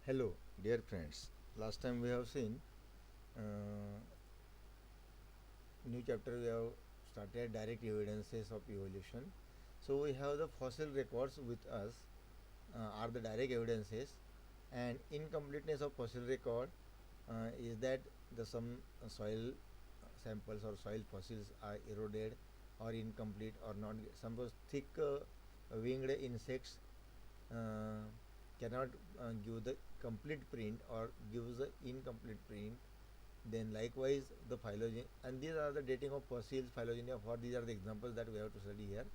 Hello, dear friends. Last time we have seen new chapter. We have started direct evidences of evolution. So we have the fossil records with us are the direct evidences, and incompleteness of fossil record is that the some soil samples or soil fossils are eroded or incomplete or not. Suppose thick winged insects uh, cannot give the complete print or gives the incomplete print. Then likewise the phylogeny, and these are the dating of fossils, phylogeny of what, these are the examples that we have to study here.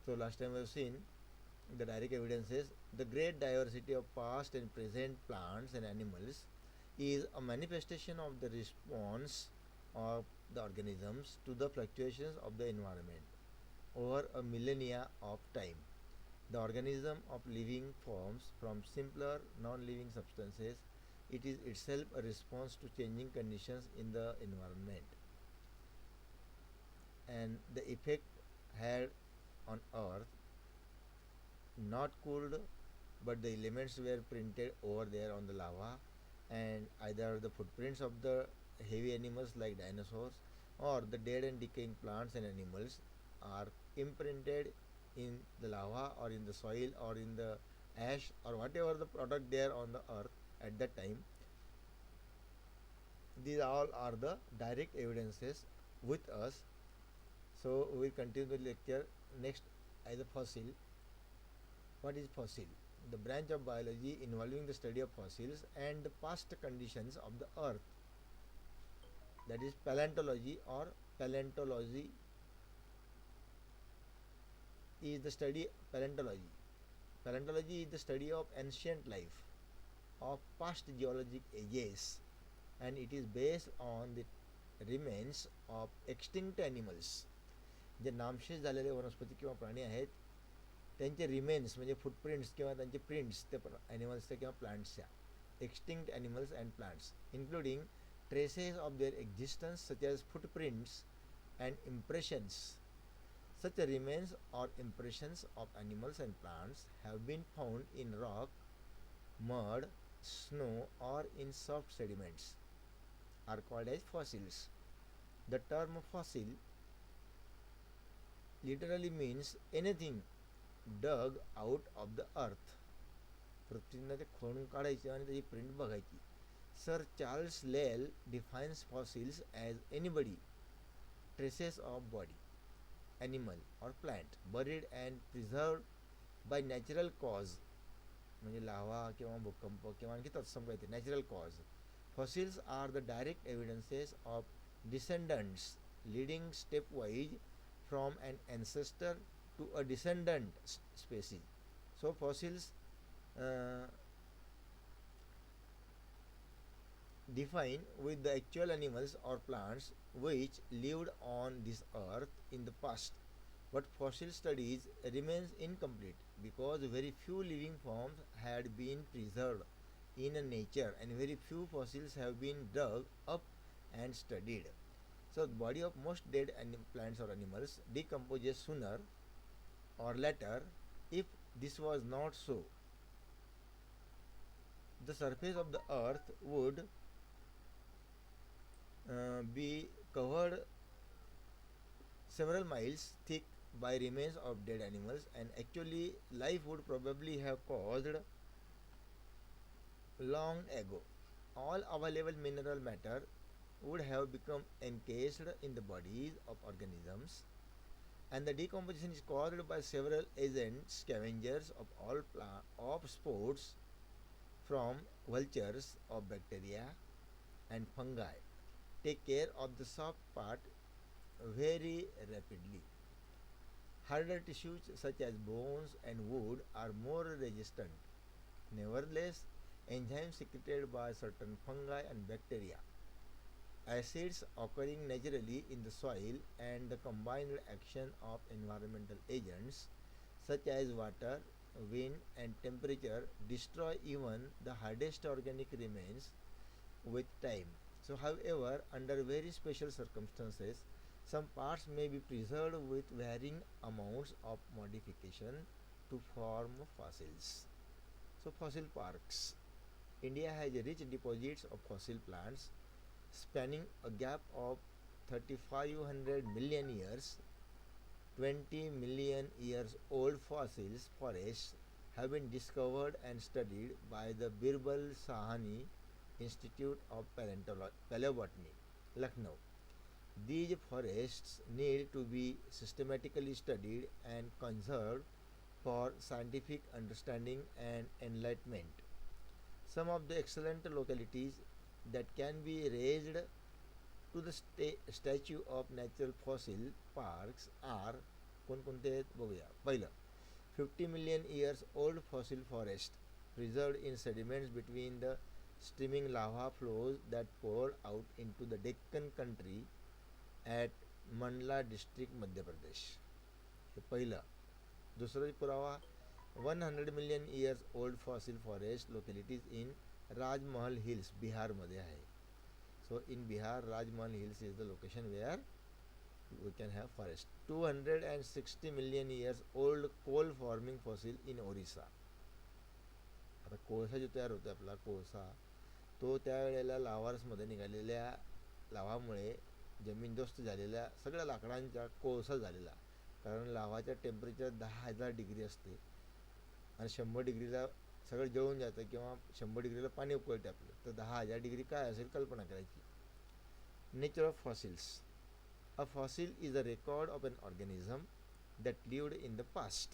So last time we have seen the direct evidences. The great diversity of past and present plants and animals is a manifestation of the response of the organisms to the fluctuations of the environment over a millennia of time. The organism of living forms from simpler non-living substances. It is itself a response to changing conditions in the environment, and the effect had on earth not cooled, but the elements were printed over there on the lava, and either the footprints of the heavy animals like dinosaurs or the dead and decaying plants and animals are imprinted in the lava or in the soil or in the ash or whatever the product there on the earth at that time. These all are the direct evidences with us. So we will continue the lecture next as a fossil. What is fossil? The branch of biology involving the study of fossils and the past conditions of the earth. That is paleontology, or paleontology is the study paleontology. Paleontology is the study of ancient life of past geologic ages, and it is based on the remains of extinct animals. जे नामशेष झालेले वनस्पती किंवा प्राणी आहेत त्यांचे remains म्हणजे footprints किंवा त्यांचे प्रिंट्स ते ॲनिमल्सच्या किंवा प्लांट्सच्या, extinct animals and plants including traces of their existence such as footprints and impressions. Such remains or impressions of animals and plants have been found in rock, mud, snow, or in soft sediments, are called as fossils. The term fossil literally means anything dug out of the earth. पृथ्वीनं ते खोडून काढायचे आणि त्याची print बघायची. Sir Charles Lyell defines fossils as anybody, traces of body, animal or plant buried and preserved by natural cause, म्हणजे लावा किंवा भूकंप किंवा आणखी तत्सम काहीतरी natural cause. Fossils are the direct evidences of descendants leading stepwise from an ancestor to a descendant species. So fossils uh, define with the actual animals or plants which lived on this earth in the past. But fossil studies remains incomplete because very few living forms had been preserved in nature and very few fossils have been dug up and studied. So the body of most dead plants or animals decomposes sooner or later. If this was not so, the surface of the earth would be covered several miles thick by remains of dead animals, and actually life would probably have caused long ago. All available mineral matter would have become encased in the bodies of organisms, and the decomposition is caused by several agents, scavengers of all of spores from vultures of bacteria and fungi take care of the soft part very rapidly. Harder tissues such as bones and wood are more resistant. Nevertheless, enzymes secreted by certain fungi and bacteria, acids occurring naturally in the soil, and the combined action of environmental agents such as water, wind, and temperature destroy even the hardest organic remains with time. So, however, under very special circumstances, some parts may be preserved with varying amounts of modification to form fossils. So, fossil parks. India has rich deposits of fossil plants spanning a gap of 3500 million years. 20 million years old fossils forests have been discovered and studied by the Birbal Sahani Institute of Paleobotany, Lucknow. These forests need to be systematically studied and conserved for scientific understanding and enlightenment. Some of the excellent localities that can be raised to the statue of natural fossil parks are कोणकोणते आहेत बघूया. पहिलं, 50 million years old fossil forest preserved in sediments between the streaming lava flows that poured out into the Deccan country at Mandla district, Madhya Pradesh. हे पहिलं. दुसरा पुरावा, 100 million years old fossil forest localities in Rajmahal Hills, बिहारमध्ये आहे. So in Bihar, Rajmahal Hills is the location where we can have forest. 260 million years old coal forming fossil in Orissa. आता कोळसा जो तयार होतो आपला कोळसा, तो त्यावेळेला लावारसमध्ये निघालेल्या लावामुळे जमीनदोस्त झालेल्या सगळ्या लाकडांचा कोळसा झालेला. कारण लावाच्या टेम्परेचर 10,000 डिग्री असते आणि 100 डिग्रीला सगळं जळून जातं किंवा 100 डिग्रीला पाणी उकळते आपलं. तर 10,000 डिग्री काय असेल कल्पना करायची. Nature of fossils. A fossil is a record of an organism that lived in the past,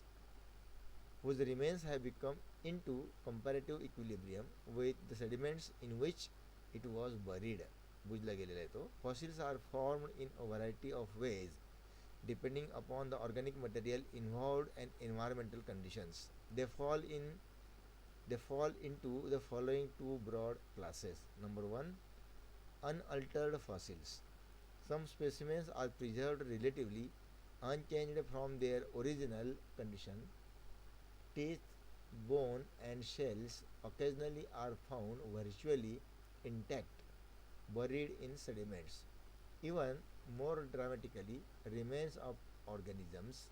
whose remains have become into comparative equilibrium with the sediments in which it was buried. बुझला गेलेला आहे तो. Fossils are formed in a variety of ways depending upon the organic material involved and environmental conditions. They fall into the following two broad classes. Number 1, unaltered fossils. Some specimens are preserved relatively unchanged from their original condition. Teeth, bone, and shells occasionally are found virtually intact, buried in sediments. Even more dramatically, remains of organisms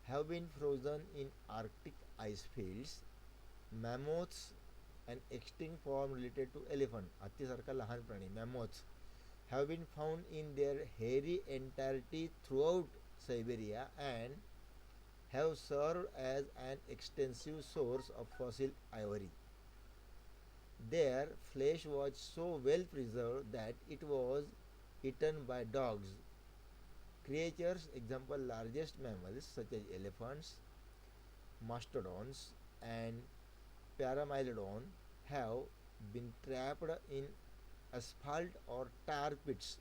have been frozen in Arctic ice fields. Mammoths, an extinct form related to elephant, हत्तीसारखा लहान प्राणी, mammoths, have been found in their hairy entirety throughout Siberia and have served as an extensive source of fossil ivory. Their flesh was so well preserved that it was eaten by dogs. Creatures, example largest mammals such as elephants, mastodons, and paramylodon, have been trapped in asphalt or tar pits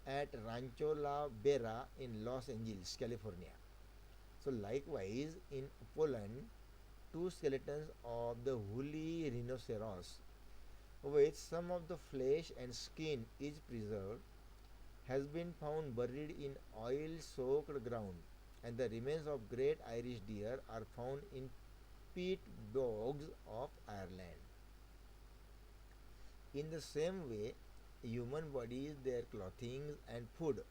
at Rancho La Bera in Los Angeles, California. So likewise in Poland, two skeletons of the woolly rhinoceros, with some of the flesh and skin is preserved, has been found buried in oil-soaked ground, and the remains of great Irish deer are found in peat bogs of Ireland. In the same way, human bodies, their clothing, and food,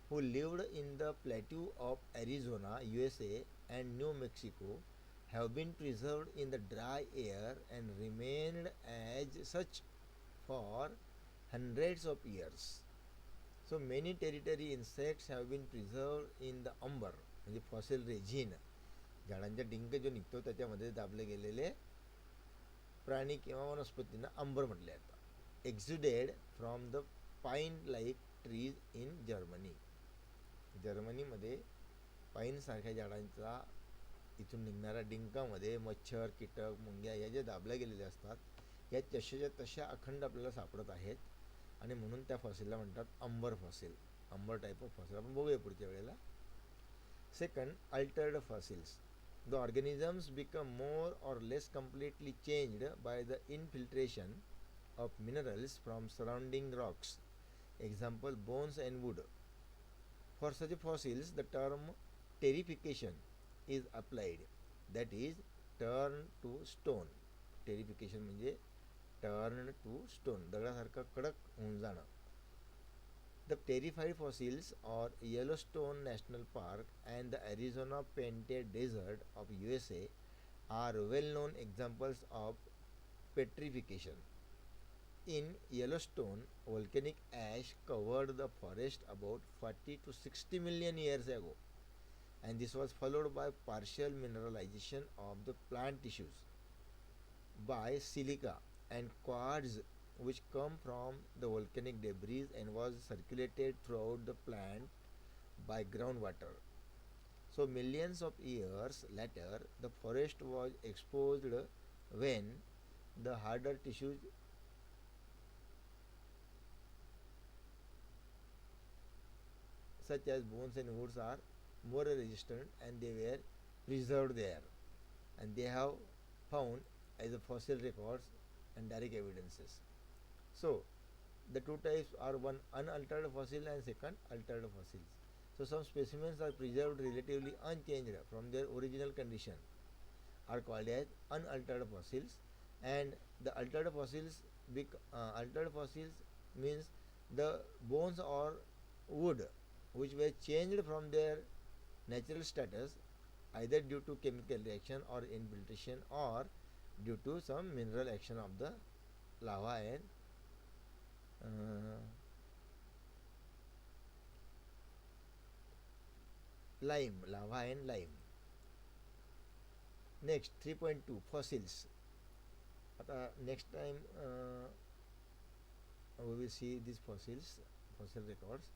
who lived in the plateau of Arizona, USA, and New Mexico, have been preserved in the dry air and remained as such for hundreds of years. So many territory insects have been preserved in the umber, म्हणजे fossil resin, झाडांचा drink जो निघतो त्याच्यामध्ये दाबले गेलेले प्राणी किंवा वनस्पतींना अंबर म्हटले जातं. Exuded from the pine like trees in Germany. जर्मनीमध्ये पाईनसारख्या झाडांचा इथून निघणाऱ्या डिंकामध्ये मच्छर, कीटक, मुंग्या या ज्या दाबल्या गेलेल्या असतात या तशाच्या तशा अखंड आपल्याला सापडत आहेत आणि म्हणून त्या फॉसिलला म्हणतात amber fossil. Amber type of fossil आपण बघूया पुढच्या वेळेला. Second, altered fossils. The organisms become more or less completely changed by the infiltration of minerals from surrounding rocks. Example, bones and wood. For such fossils, the term terrification is applied. That is, turn to stone. Terrification म्हणजे turn to stone, दगडासारखं कडक होऊन जाणं. The terrified fossils or Yellowstone National Park and the Arizona Painted Desert of USA are well-known examples of petrification. In Yellowstone, volcanic ash covered the forest about 40 to 60 million years ago, and this was followed by partial mineralization of the plant tissues by silica and quartz, which come from the volcanic debris and was circulated throughout the plant by groundwater. So millions of years later, the forest was exposed when the harder tissues such as bones and woods are more resistant, and they were preserved there, and they have found as a fossil records and direct evidences. So the two types are one unaltered fossil and second altered fossils. So some specimens are preserved relatively unchanged from their original condition, are called as unaltered fossils, and the altered fossils means the bones or wood which were changed from their natural status either due to chemical reaction or infiltration or due to some mineral action of the lava and uh, lime. Next 3.2 fossils. Next time we will see these fossil records.